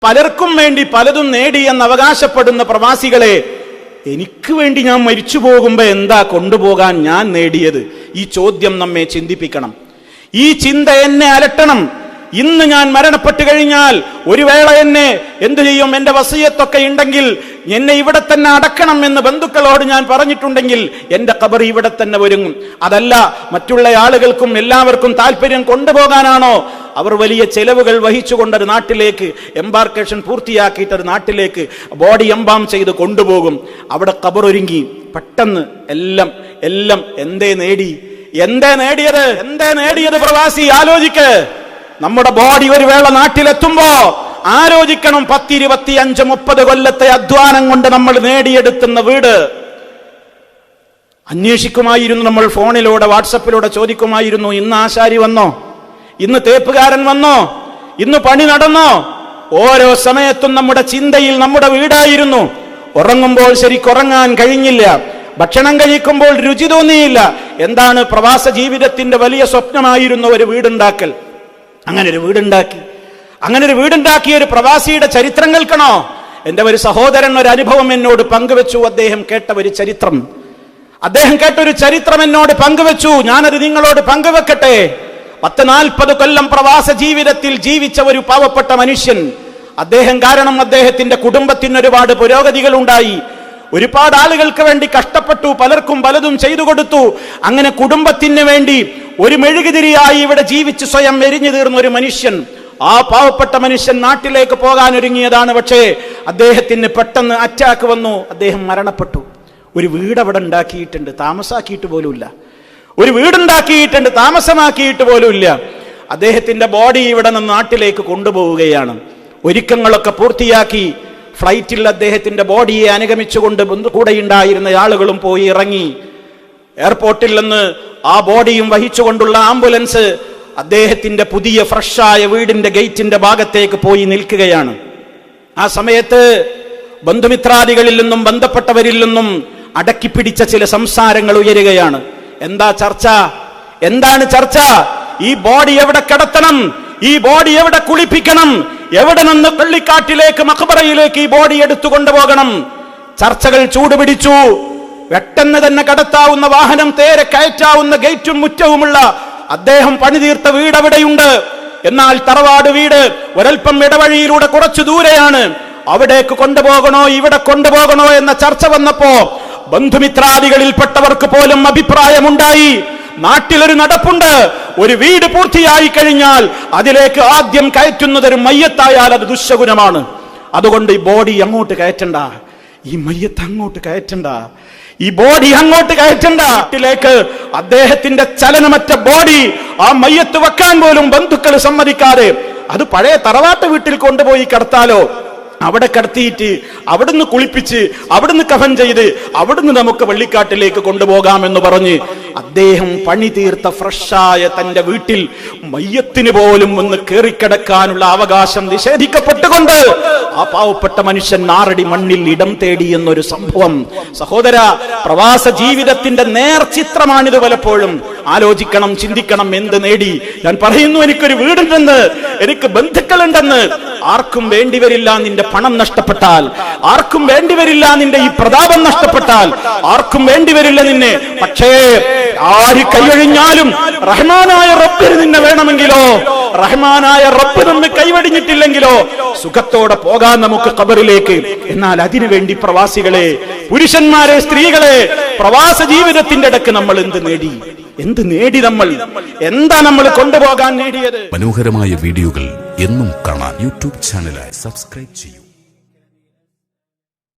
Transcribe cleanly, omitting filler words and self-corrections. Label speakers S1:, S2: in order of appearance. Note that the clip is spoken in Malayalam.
S1: പലർക്കും വേണ്ടി പലതും നേടി എന്ന് അവകാശപ്പെടുന്ന പ്രവാസികളെ, എനിക്ക് വേണ്ടി ഞാൻ മരിച്ചു പോകുമ്പോ എന്താ കൊണ്ടുപോകാൻ ഞാൻ നേടിയത്? ഈ ചോദ്യം നമ്മെ ചിന്തിപ്പിക്കണം. ഈ ചിന്ത എന്നെ അലട്ടണം. ഇന്ന് ഞാൻ മരണപ്പെട്ടു കഴിഞ്ഞാൽ ഒരു വേള എന്നെ എന്തു ചെയ്യും? എന്റെ വസിയത്തൊക്കെ ഉണ്ടെങ്കിൽ എന്നെ ഇവിടെ തന്നെ അടക്കണം എന്ന് ബന്ധുക്കളോട് ഞാൻ പറഞ്ഞിട്ടുണ്ടെങ്കിൽ എന്റെ ഖബർ ഇവിടെ തന്നെ ഒരുങ്ങും. അതല്ല മറ്റുള്ള ആളുകൾക്കും എല്ലാവർക്കും താല്പര്യം കൊണ്ടുപോകാനാണോ അവർ വലിയ ചെലവുകൾ വഹിച്ചുകൊണ്ടൊരു നാട്ടിലേക്ക് എംബാർക്കേഷൻ പൂർത്തിയാക്കിയിട്ട് ഒരു നാട്ടിലേക്ക് ബോഡി എംബാം ചെയ്ത് കൊണ്ടുപോകും. അവിടെ ഖബർ ഒരുങ്ങി. പെട്ടെന്ന് എല്ലാം എന്തേ നേടിയത് പ്രവാസി? ആലോചിക്ക്. നമ്മുടെ ബോഡി ഒരു വേള നാട്ടിലെത്തുമ്പോ ആലോചിക്കണം, 10, 25, 30 കൊല്ലത്തെ അധ്വാനം കൊണ്ട് നമ്മൾ നേടിയെടുക്കുന്ന വീട് അന്വേഷിക്കുമായിരുന്നു. നമ്മൾ ഫോണിലൂടെ വാട്സപ്പിലൂടെ ചോദിക്കുമായിരുന്നു, ഇന്ന് ആശാരി വന്നോ? ഇന്ന് തേപ്പുകാരൻ വന്നോ? ഇന്ന് പണി നടന്നോ? ഓരോ സമയത്തും നമ്മുടെ ചിന്തയിൽ നമ്മുടെ വീടായിരുന്നു. ഉറങ്ങുമ്പോൾ ശരിക്കുറങ്ങാൻ കഴിഞ്ഞില്ല, ഭക്ഷണം കഴിക്കുമ്പോൾ രുചി തോന്നിയില്ല. എന്താണ്? പ്രവാസ ജീവിതത്തിന്റെ വലിയ സ്വപ്നമായിരുന്നു ഒരു വീടുണ്ടാക്കൽ. അങ്ങനെ ഒരു വീടുണ്ടാക്കിയ ഒരു പ്രവാസിയുടെ ചരിത്രം കേൾക്കണോ? എന്റെ ഒരു സഹോദരൻ ഒരു അനുഭവം എന്നോട് പങ്കുവെച്ചു. അദ്ദേഹം കേട്ട ഒരു ചരിത്രം എന്നോട് പങ്കുവെച്ചു. ഞാനത് നിങ്ങളോട് പങ്കുവെക്കട്ടെ. 40 കൊല്ലം പ്രവാസ ജീവിതത്തിൽ ജീവിച്ച ഒരു പാവപ്പെട്ട മനുഷ്യൻ. അദ്ദേഹം കാരണം അദ്ദേഹത്തിന്റെ കുടുംബത്തിന് ഒരുപാട് പുരോഗതികൾ ഉണ്ടായി. ഒരുപാട് ആളുകൾക്ക് വേണ്ടി കഷ്ടപ്പെട്ടു, പലർക്കും പലതും ചെയ്തു കൊടുത്തു. അങ്ങനെ കുടുംബത്തിന് വേണ്ടി ഒരു മെഴുകുതിരിയായി ഇവിടെ ജീവിച്ച് സ്വയം എരിഞ്ഞു തീർന്ന ഒരു മനുഷ്യൻ. ആ പാവപ്പെട്ട മനുഷ്യൻ നാട്ടിലേക്ക് പോകാൻ ഒരുങ്ങിയതാണ്. പക്ഷേ അദ്ദേഹത്തിന് പെട്ടെന്ന് അറ്റാക്ക് വന്നു. അദ്ദേഹം മരണപ്പെട്ടു. ഒരു വീട് അവിടെ ഉണ്ടാക്കിയിട്ടുണ്ട്, താമസാക്കിയിട്ട് പോലുമില്ല. ഒരു വീടുണ്ടാക്കിയിട്ടുണ്ട്, താമസമാക്കിയിട്ട് പോലുമില്ല. അദ്ദേഹത്തിന്റെ ബോഡി ഇവിടെ നിന്ന് നാട്ടിലേക്ക് കൊണ്ടുപോവുകയാണ്. ഒരുക്കങ്ങളൊക്കെ പൂർത്തിയാക്കി ഫ്ലൈറ്റിൽ അദ്ദേഹത്തിന്റെ ബോഡിയെ അനുഗമിച്ചുകൊണ്ട് കൂടെയുണ്ടായിരുന്ന ആളുകളും പോയി ഇറങ്ങി. എയർപോർട്ടിൽ നിന്ന് ആ ബോഡിയും വഹിച്ചുകൊണ്ടുള്ള ആംബുലൻസ് അദ്ദേഹത്തിന്റെ പുതിയ ഫ്രഷായ വീടിന്റെ ഗേറ്റിന്റെ ഭാഗത്തേക്ക് പോയി നിൽക്കുകയാണ്. ആ സമയത്ത് ബന്ധുമിത്രാദികളിൽ നിന്നും ബന്ധപ്പെട്ടവരിൽ നിന്നും അടക്കിപ്പിടിച്ച ചില സംസാരങ്ങൾ ഉയരുകയാണ്. എന്താണ് ചർച്ച? ഈ ബോഡി എവിടെ കിടത്തണം? ഈ ബോഡി എവിടെ കുളിപ്പിക്കണം? എവിടെ നിന്ന് പള്ളിക്കാട്ടിലേക്ക് മഖബറയിലേക്ക് ഈ ബോഡി എടുത്തു കൊണ്ടുപോകണം? ചർച്ചകൾ ചൂടുപിടിച്ചു. പെട്ടെന്ന് തന്നെ കടത്താവുന്ന വാഹനം തേരെ കയറ്റാവുന്ന ഗേറ്റും മുറ്റവുമുള്ള അദ്ദേഹം പണിതീർത്ത വീട് അവിടെയുണ്ട്. എന്നാൽ തറവാട് വീട് ഒരൽപ്പം ഇടവഴിയിലൂടെ കുറച്ചു ദൂരെയാണ്. അവിടേക്ക് കൊണ്ടുപോകണോ ഇവിടെ കൊണ്ടുപോകണോ എന്ന ചർച്ച വന്നപ്പോ ബന്ധുമിത്രാദികളിൽപ്പെട്ടവർക്ക് പോലും അഭിപ്രായമുണ്ടായി. നാട്ടിലൊരു നടപ്പുണ്ട്, ഒരു വീട് പൂർത്തിയായി കഴിഞ്ഞാൽ അതിലേക്ക് ആദ്യം കയറ്റുന്നത് ഒരു മയ്യത്തായാൽ അത് ദുശ്ശകുനമാണ്. അതുകൊണ്ട് ഈ ബോഡി അങ്ങോട്ട് കയറ്റണ്ട, ഈ മയ്യത്ത് അങ്ങോട്ട് കയറ്റണ്ട, ഈ ബോഡി അങ്ങോട്ട് കയറ്റണ്ട. നാട്ടിലേക്ക് അദ്ദേഹത്തിന്റെ ചലനമറ്റ ബോഡി ആ മയ്യത്ത് വെക്കാൻ പോലും ബന്ധുക്കൾ സമ്മതിക്കാതെ അത് പഴയ തറവാട്ട് വീട്ടിൽ കൊണ്ടുപോയി കിടത്താലോ, അവിടെ കിടത്തിയിട്ട് അവിടുന്ന് കുളിപ്പിച്ച് അവിടുന്ന് കഫൻ ചെയ്ത് അവിടുന്ന് നമുക്ക് പള്ളിക്കാട്ടിലേക്ക് കൊണ്ടുപോകാമെന്ന് പറഞ്ഞ് അദ്ദേഹം പണി തീർത്ത ഫ്രഷായ തന്റെ വീട്ടിൽ മയ്യത്തിന് പോലും ഒന്ന് കയറിക്കിടക്കാനുള്ള അവകാശം നിഷേധിക്കപ്പെട്ടുകൊണ്ട് ആ പാവപ്പെട്ട മനുഷ്യൻ നാറടി മണ്ണിൽ ഇടം തേടി എന്നൊരു സംഭവം. സഹോദര, പ്രവാസ ജീവിതത്തിന്റെ നേർചിത്രമാണിത്. പലപ്പോഴും ആലോചിക്കണം, ചിന്തിക്കണം. എന്ത് നേടി? ഞാൻ പറയുന്നു, എനിക്കൊരു വീടുണ്ടെന്ന്, എനിക്ക് ബന്ധുക്കളുണ്ടെന്ന്. ആർക്കും വേണ്ടിവരില്ല നിന്റെ പണം നഷ്ടപ്പെട്ടാൽ, ആർക്കും വേണ്ടിവരില്ല നിന്റെ ഈ പ്രതാപം നഷ്ടപ്പെട്ടാൽ, ആർക്കും വേണ്ടിവരില്ല നിന്നെ. പക്ഷേ ആര് കൈവഴിഞ്ഞാലും റഹ്മാനായ റബ്ബിന് നിന്നെ വേണമെങ്കിലോ, റഹ്മാനായ റബ്ബ് നമ്മെ കൈവടിഞ്ഞിട്ടില്ലെങ്കിലോ സുഖത്തോടെ പോകാൻ നമുക്ക് ഖബറിലേക്ക്. എന്നാൽ അതിനുവേണ്ടി പ്രവാസികളെ, പുരുഷന്മാരെ, സ്ത്രീകളെ, പ്രവാസ ജീവിതത്തിന്റെ ഇടയ്ക്ക് നമ്മൾ എന്ത് നേടി? നമ്മൾ എന്താ നമ്മൾ കൊണ്ടുപോകാൻ നേടിയത്?
S2: മനോഹരമായ വീഡിയോകൾ എന്നും കാണാൻ യൂട്യൂബ് ചാനലായി സബ്സ്ക്രൈബ് ചെയ്യൂ.